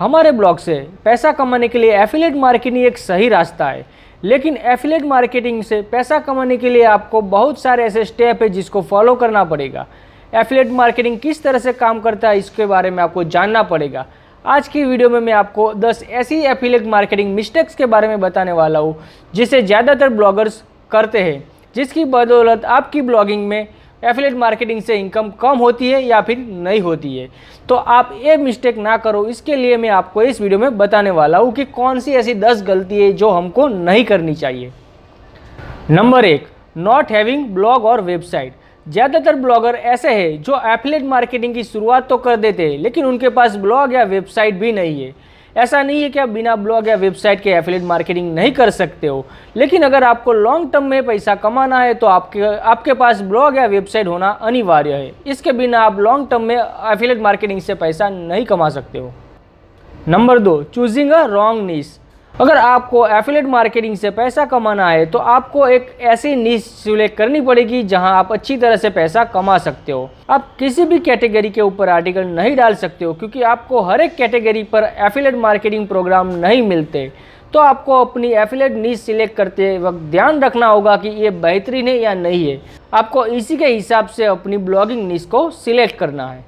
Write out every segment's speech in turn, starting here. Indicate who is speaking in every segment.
Speaker 1: हमारे ब्लॉग से पैसा कमाने के लिए एफिलिएट मार्केटिंग एक सही रास्ता है, लेकिन एफिलिएट मार्केटिंग से पैसा कमाने के लिए आपको बहुत सारे ऐसे स्टेप है जिसको फॉलो करना पड़ेगा। एफिलिएट मार्केटिंग किस तरह से काम करता है इसके बारे में आपको जानना पड़ेगा। आज की वीडियो में मैं आपको 10 ऐसी एफिलिएट मार्केटिंग मिस्टेक्स के बारे में बताने वाला हूँ जिसे ज़्यादातर ब्लॉगर्स करते हैं, जिसकी बदौलत आपकी ब्लॉगिंग में एफिलिएट मार्केटिंग से इनकम कम होती है या फिर नहीं होती है। तो आप ये मिस्टेक ना करो, इसके लिए मैं आपको इस वीडियो में बताने वाला हूँ कि कौन सी ऐसी 10 गलती है जो हमको नहीं करनी चाहिए। नंबर 1, नॉट हैविंग ब्लॉग और वेबसाइट। ज़्यादातर ब्लॉगर ऐसे हैं जो एफिलिएट मार्केटिंग की शुरुआत तो कर देते हैं, लेकिन उनके पास ब्लॉग या वेबसाइट भी नहीं है। ऐसा नहीं है कि आप बिना ब्लॉग या वेबसाइट के एफिलिएट मार्केटिंग नहीं कर सकते हो, लेकिन अगर आपको लॉन्ग टर्म में पैसा कमाना है तो आपके पास ब्लॉग या वेबसाइट होना अनिवार्य है। इसके बिना आप लॉन्ग टर्म में एफिलिएट मार्केटिंग से पैसा नहीं कमा सकते हो। नंबर 2, चूजिंग अ रॉन्ग नीश। अगर आपको एफिलिएट मार्केटिंग से पैसा कमाना है तो आपको एक ऐसी नीश सिलेक्ट करनी पड़ेगी जहां आप अच्छी तरह से पैसा कमा सकते हो। आप किसी भी कैटेगरी के ऊपर आर्टिकल नहीं डाल सकते हो, क्योंकि आपको हर एक कैटेगरी पर एफिलिएट मार्केटिंग प्रोग्राम नहीं मिलते। तो आपको अपनी एफिलिएट नीश सिलेक्ट करते वक्त ध्यान रखना होगा कि ये बेहतरीन है या नहीं है। आपको इसी के हिसाब से अपनी ब्लॉगिंग नीश को सिलेक्ट करना है।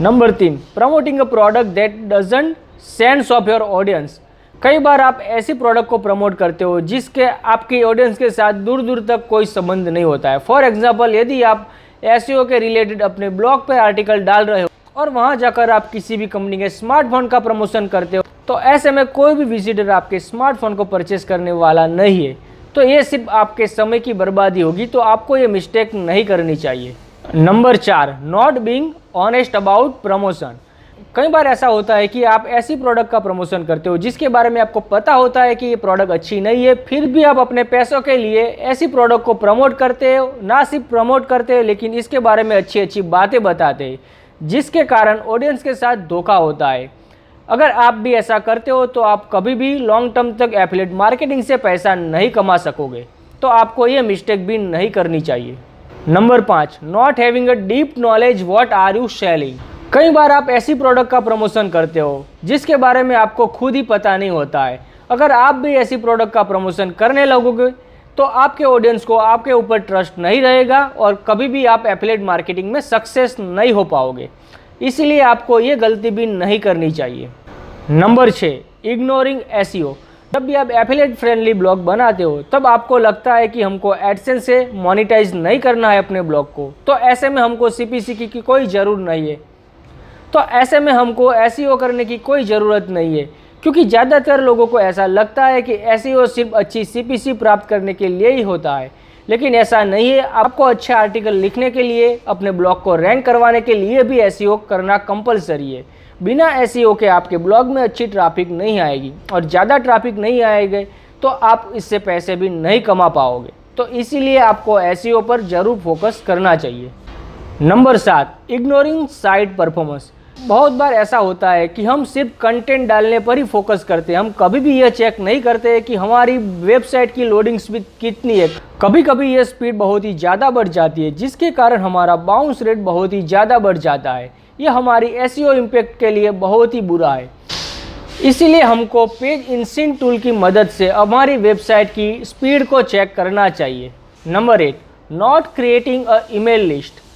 Speaker 1: Number 3, promoting a product that doesn't sense of your audience. कई बार आप ऐसी प्रोडक्ट को प्रमोट करते हो जिसके आपकी ऑडियंस के साथ दूर दूर तक कोई संबंध नहीं होता है। फॉर एग्जांपल, यदि आप एसईओ के रिलेटेड अपने ब्लॉग पर आर्टिकल डाल रहे हो और वहां जाकर आप किसी भी कंपनी के स्मार्टफोन का प्रमोशन करते हो, तो ऐसे में कोई भी विजिटर आपके स्मार्टफोन को परचेस करने वाला नहीं है। तो ये सिर्फ आपके समय की बर्बादी होगी, तो आपको ये मिस्टेक नहीं करनी चाहिए। Number 4, not being honest about promotion. कई बार ऐसा होता है कि आप ऐसी प्रोडक्ट का प्रमोशन करते हो जिसके बारे में आपको पता होता है कि ये प्रोडक्ट अच्छी नहीं है, फिर भी आप अपने पैसों के लिए ऐसी प्रोडक्ट को प्रमोट करते हो। ना सिर्फ प्रमोट करते हो, लेकिन इसके बारे में अच्छी अच्छी बातें बताते हैं, जिसके कारण ऑडियंस के साथ धोखा होता है। अगर आप भी ऐसा करते हो तो आप कभी भी लॉन्ग टर्म तक एफिलिएट मार्केटिंग से पैसा नहीं कमा सकोगे। तो आपको ये मिस्टेक भी नहीं करनी चाहिए। Number 5, not having a deep knowledge what are you selling. कई बार आप ऐसी प्रोडक्ट का प्रमोशन करते हो जिसके बारे में आपको खुद ही पता नहीं होता है। अगर आप भी ऐसी प्रोडक्ट का प्रमोशन करने लगोगे तो आपके ऑडियंस को आपके ऊपर ट्रस्ट नहीं रहेगा और कभी भी आप एफिलिएट मार्केटिंग में सक्सेस नहीं हो पाओगे। इसलिए आपको ये गलती भी नहीं करनी चाहिए। Number 6, ignoring SEO. जब भी आप एफिलिएट फ्रेंडली ब्लॉग बनाते हो तब आपको लगता है कि हमको एडसेंस से मोनेटाइज नहीं करना है अपने ब्लॉग को, तो ऐसे में हमको सीपीसी की कोई ज़रूरत नहीं है। तो ऐसे में हमको एसईओ करने की कोई ज़रूरत नहीं है, क्योंकि ज़्यादातर लोगों को ऐसा लगता है कि एसईओ सिर्फ अच्छी सीपीसी प्राप्त करने के लिए ही होता है, लेकिन ऐसा नहीं है। आपको अच्छे आर्टिकल लिखने के लिए, अपने ब्लॉग को रैंक करवाने के लिए भी एसईओ करना कंपलसरी है। बिना एसईओ के आपके ब्लॉग में अच्छी ट्रैफिक नहीं आएगी, और ज़्यादा ट्रैफिक नहीं आएगी तो आप इससे पैसे भी नहीं कमा पाओगे। तो इसीलिए आपको एसईओ पर ज़रूर फोकस करना चाहिए। Number 7, ignoring site performance. बहुत बार ऐसा होता है कि हम सिर्फ कंटेंट डालने पर ही फोकस करते हैं, हम कभी भी यह चेक नहीं करते कि हमारी वेबसाइट की लोडिंग स्पीड कितनी है। कभी कभी यह स्पीड बहुत ही ज़्यादा बढ़ जाती है, जिसके कारण हमारा बाउंस रेट बहुत ही ज़्यादा बढ़ जाता है। यह हमारी एसईओ इम्पैक्ट के लिए बहुत ही बुरा है। इसीलिए हमको पेज इंसिन टूल की मदद से हमारी वेबसाइट की स्पीड को चेक करना चाहिए। Number 8, not creating a email list.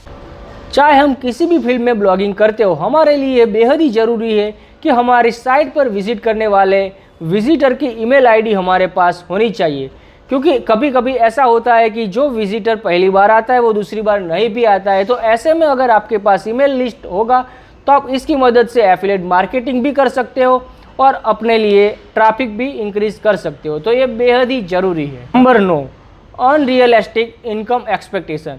Speaker 1: चाहे हम किसी भी फील्ड में ब्लॉगिंग करते हो, हमारे लिए बेहद ही ज़रूरी है कि हमारी साइट पर विजिट करने वाले विजिटर की ईमेल आईडी हमारे पास होनी चाहिए, क्योंकि कभी कभी ऐसा होता है कि जो विजिटर पहली बार आता है वो दूसरी बार नहीं भी आता है। तो ऐसे में अगर आपके पास ईमेल लिस्ट होगा तो आप इसकी मदद से एफिलिएट मार्केटिंग भी कर सकते हो और अपने लिए ट्रैफिक भी इंक्रीज कर सकते हो। तो ये बेहद ही ज़रूरी है। Number 9, unrealistic income expectation.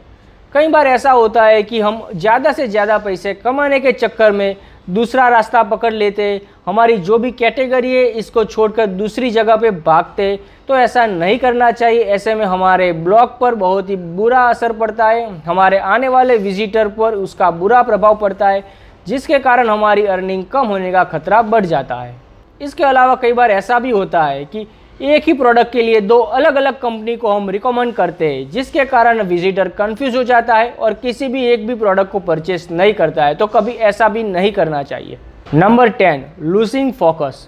Speaker 1: कई बार ऐसा होता है कि हम ज़्यादा से ज़्यादा पैसे कमाने के चक्कर में दूसरा रास्ता पकड़ लेते, हमारी जो भी कैटेगरी है इसको छोड़कर दूसरी जगह पे भागते। तो ऐसा नहीं करना चाहिए। ऐसे में हमारे ब्लॉग पर बहुत ही बुरा असर पड़ता है, हमारे आने वाले विजिटर पर उसका बुरा प्रभाव पड़ता है, जिसके कारण हमारी अर्निंग कम होने का खतरा बढ़ जाता है। इसके अलावा कई बार ऐसा भी होता है कि एक ही प्रोडक्ट के लिए 2 अलग अलग कंपनी को हम रिकमेंड करते हैं, जिसके कारण विजिटर कंफ्यूज हो जाता है और किसी भी एक भी प्रोडक्ट को परचेस नहीं करता है। तो कभी ऐसा भी नहीं करना चाहिए। Number 10, losing focus.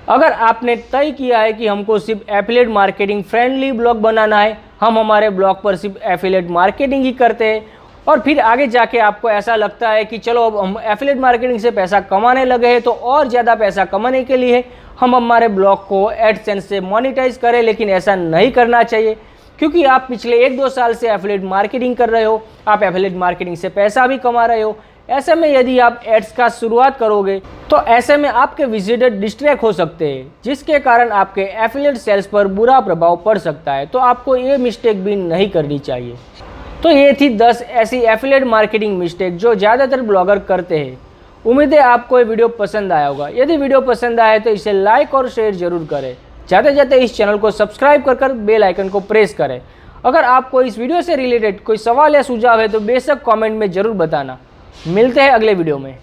Speaker 1: अगर आपने तय किया है कि हमको सिर्फ एफिलिएट मार्केटिंग फ्रेंडली ब्लॉग बनाना है, हम हमारे ब्लॉग पर सिर्फ एफिलिएट मार्केटिंग ही करते हैं, और फिर आगे जाके आपको ऐसा लगता है कि चलो अब हम एफिलिएट मार्केटिंग से पैसा कमाने लगे हैं, तो और ज़्यादा पैसा कमाने के लिए हम हमारे ब्लॉग को एडसेंस से मोनेटाइज करें, लेकिन ऐसा नहीं करना चाहिए, क्योंकि आप पिछले 1-2 साल से एफिलिएट मार्केटिंग कर रहे हो, आप एफिलिएट मार्केटिंग से पैसा भी कमा रहे हो। ऐसे में यदि आप एड्स का शुरुआत करोगे तो ऐसे में आपके विजिटर डिस्ट्रैक्ट हो सकते हैं, जिसके कारण आपके एफिलिएट सेल्स पर बुरा प्रभाव पड़ सकता है। तो आपको ये मिस्टेक भी नहीं करनी चाहिए। तो ये थी 10 ऐसी एफिलिएट मार्केटिंग मिस्टेक जो ज़्यादातर ब्लॉगर करते हैं। उम्मीद है आपको ये वीडियो पसंद आया होगा। यदि वीडियो पसंद आए तो इसे लाइक और शेयर जरूर करें। जाते जाते इस चैनल को सब्सक्राइब कर बेल आइकन को प्रेस करें। अगर आपको इस वीडियो से रिलेटेड कोई सवाल या सुझाव है तो बेशक कमेंट में ज़रूर बताना। मिलते हैं अगले वीडियो में।